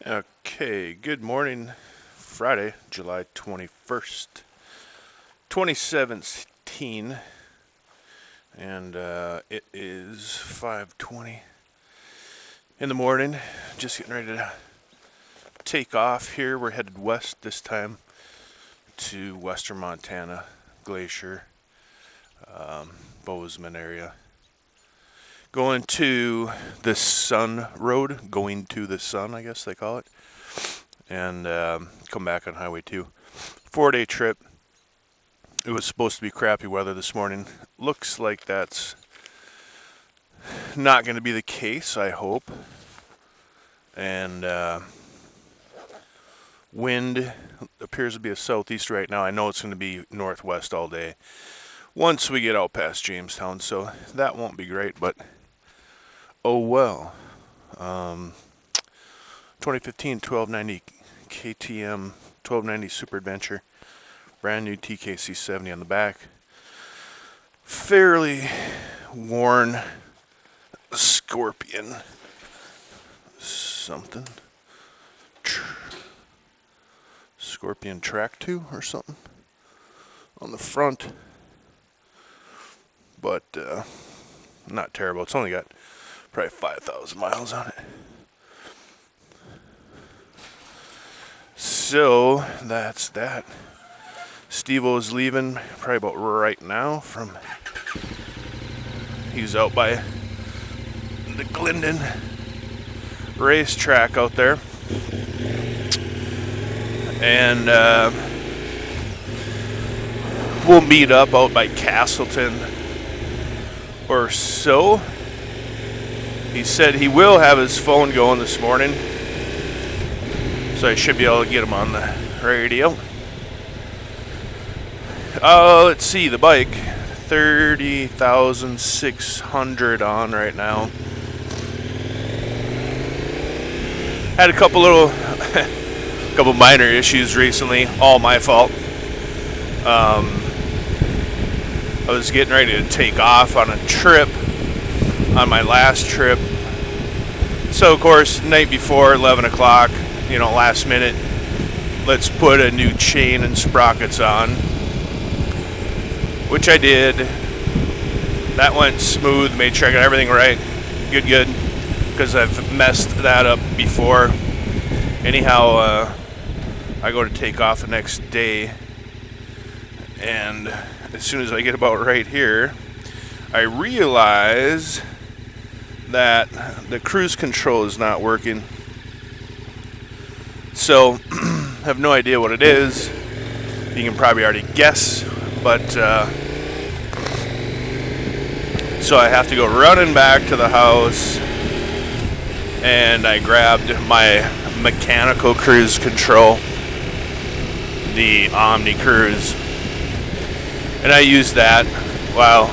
Okay, good morning, Friday, July 21st, 2017, and it is 5:20 in the morning, just getting ready to take off here. We're headed west this time to western Montana, Glacier, Bozeman area. Going to the Sun Road, going to the Sun, I guess they call it, and come back on Highway 2. 4-day trip. It was supposed to be crappy weather this morning. Looks like that's not going to be the case, I hope. And wind appears to be a southeast right now. I know it's going to be northwest all day once we get out past Jamestown, so that won't be great, but oh well. 2015 1290 KTM 1290 Super Adventure. Brand new TKC 70 on the back. Fairly worn Scorpion something. Scorpion Track 2 or something on the front. But not terrible. It's only got probably 5,000 miles on it. So that's that. Steve-O's leaving probably about right now from, he's out by the Glendon racetrack out there. And we'll meet up out by Castleton or so. He said he will have his phone going this morning, so I should be able to get him on the radio. Let's see, the bike, 30,600 on right now. Had a couple couple minor issues recently, all my fault. I was getting ready to take off on a trip, on my last trip. So of course, night before, 11 o'clock, last minute, let's put a new chain and sprockets on, which I did. That went smooth, made sure I got everything right. Good, because I've messed that up before. Anyhow, I go to take off the next day, and as soon as I get about right here, I realize that the cruise control is not working. So, I have no idea what it is. You can probably already guess, but so I have to go running back to the house, and I grabbed my mechanical cruise control, the Omni Cruise, and I used that. Wow.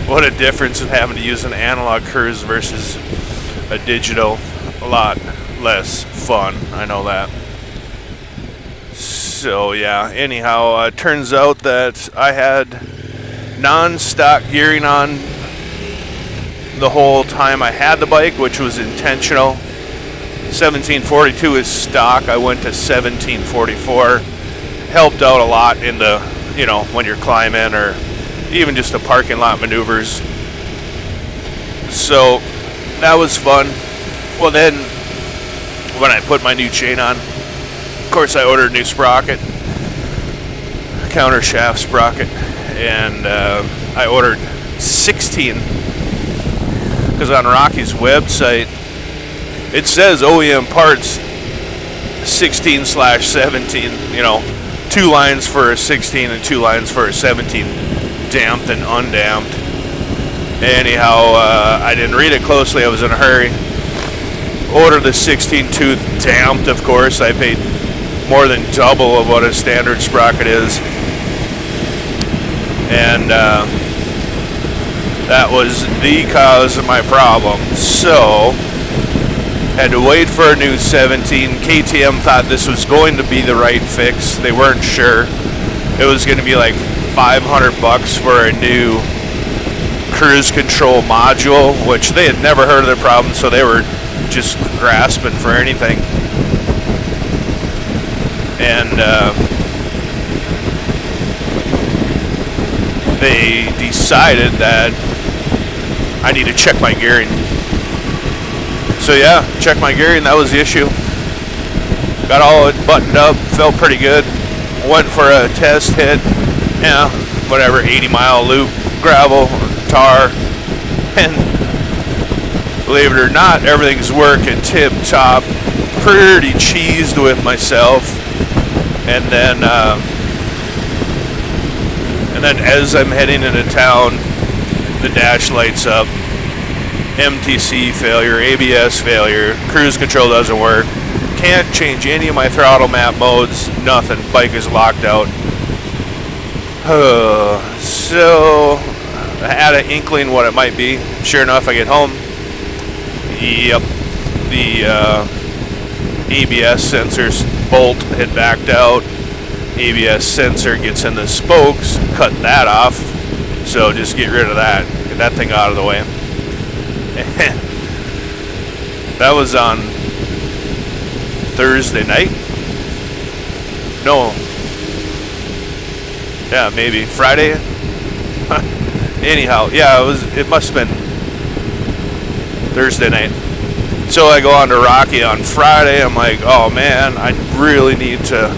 What a difference of having to use an analog cruise versus a digital. A lot less fun, I know that. So yeah, anyhow, turns out that I had non-stock gearing on the whole time I had the bike, which was intentional. 1742 is stock. I went to 1744. Helped out a lot in the, when you're climbing or even just the parking lot maneuvers. So that was fun. Well, then when I put my new chain on, of course I ordered a new sprocket, counter shaft sprocket, and I ordered 16, because on Rocky's website it says OEM parts 16/17, 2 lines for a 16 and 2 lines for a 17, damped and undamped. Anyhow, I didn't read it closely, I was in a hurry. Ordered the 16 tooth damped, of course. I paid more than double of what a standard sprocket is. And that was the cause of my problem. So, had to wait for a new 17. KTM thought this was going to be the right fix. They weren't sure. It was going to be like $500 for a new cruise control module, which they had never heard of the problem, so they were just grasping for anything. And they decided that I need to check my gearing. So yeah, check my gearing, that was the issue. Got all buttoned up, felt pretty good. Went for a test hit, yeah, whatever, 80-mile loop, gravel, tar, and believe it or not, everything's working tip top. Pretty cheesed with myself. And then as I'm heading into town, the dash lights up. MTC failure, ABS failure, cruise control doesn't work. Can't change any of my throttle map modes, nothing. Bike is locked out. So I had an inkling what it might be. Sure enough, I get home. Yep, the ABS sensor's bolt had backed out. ABS sensor gets in the spokes, cut that off. So just get rid of that. Get that thing out of the way. That was on Thursday night. No. Yeah, maybe Friday. Anyhow, yeah, it must have been Thursday night. So I go on to Rocky on Friday. I'm like, oh man, I really need to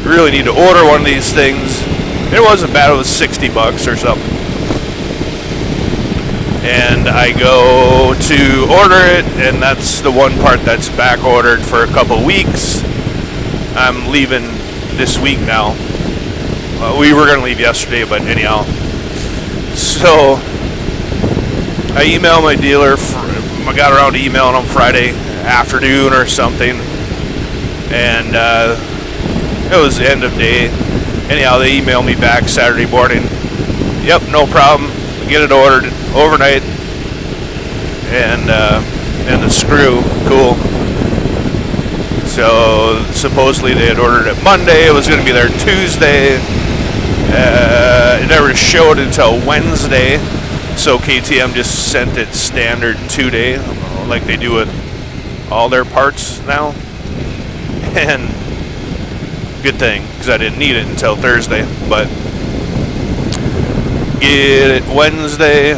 order one of these things. It wasn't bad. It was $60 or something. And I go to order it, and that's the one part that's back ordered for a couple weeks. I'm leaving this week now. We were going to leave yesterday, but anyhow. So I emailed my dealer. I got around to emailing him Friday afternoon or something. And it was the end of day. Anyhow, they emailed me back Saturday morning. Yep, no problem. Get it ordered overnight, and the screw, cool. So supposedly they had ordered it Monday. It was going to be there Tuesday. It never showed until Wednesday. So KTM just sent it standard 2-day, like they do with all their parts now. And good thing, because I didn't need it until Thursday, but. Get it Wednesday,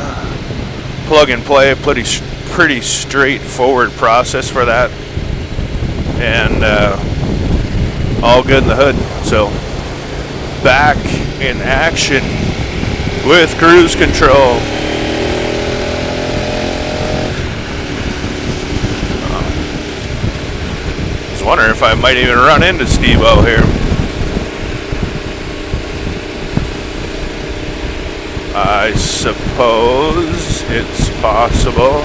plug and play, pretty straightforward process for that, and all good in the hood. So back in action with cruise control. I was wondering if I might even run into Steve out here. I suppose it's possible.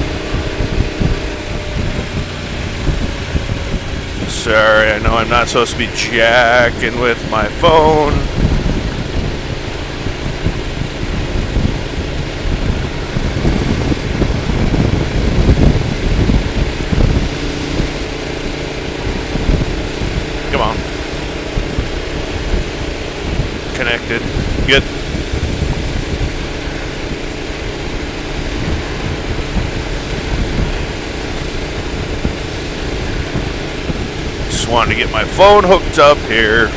Sorry, I know I'm not supposed to be jacking with my phone. Come on. Connected. Good. Wanted to get my phone hooked up here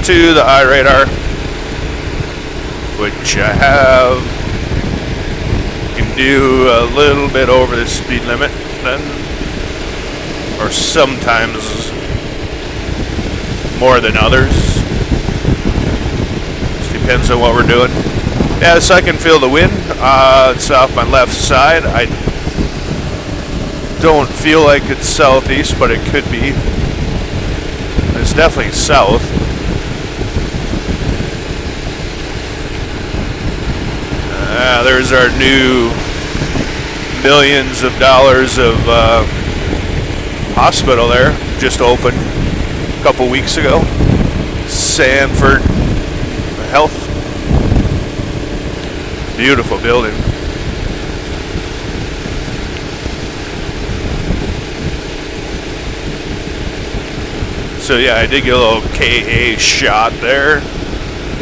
to the iRadar, which I have. Can do a little bit over the speed limit then, or sometimes more than others. Just depends on what we're doing. Yeah, so I can feel the wind. It's off my left side. I don't feel like it's southeast, but it could be. It's definitely south. There's our new millions of dollars of hospital there, just opened a couple weeks ago. Sanford Health. Beautiful building. So yeah, I did get a little KA shot there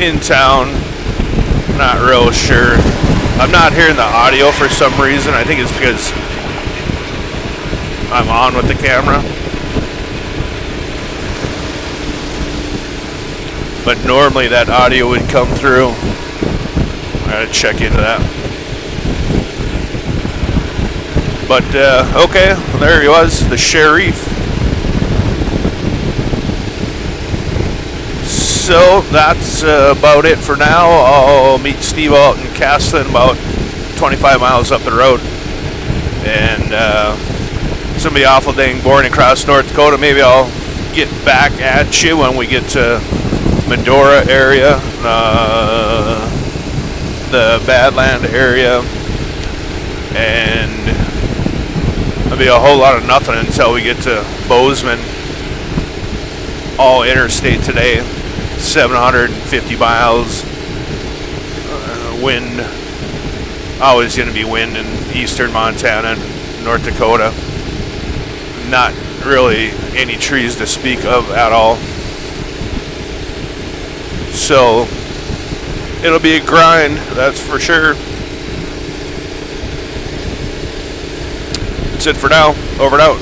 in town. Not real sure I'm not hearing the audio for some reason. I think it's because I'm on with the camera. But normally that audio would come through. I gotta check into that. But, okay, there he was, the sheriff. So that's about it for now. I'll meet Steve out in Castlin, about 25 miles up the road. And it's going to be awful dang boring across North Dakota. Maybe I'll get back at you when we get to Medora area, the Badland area, and there'll be a whole lot of nothing until we get to Bozeman. All interstate today, 750 miles. Wind, always going to be wind in eastern Montana and North Dakota. Not really any trees to speak of at all. So it'll be a grind, that's for sure. That's it for now. Over and out.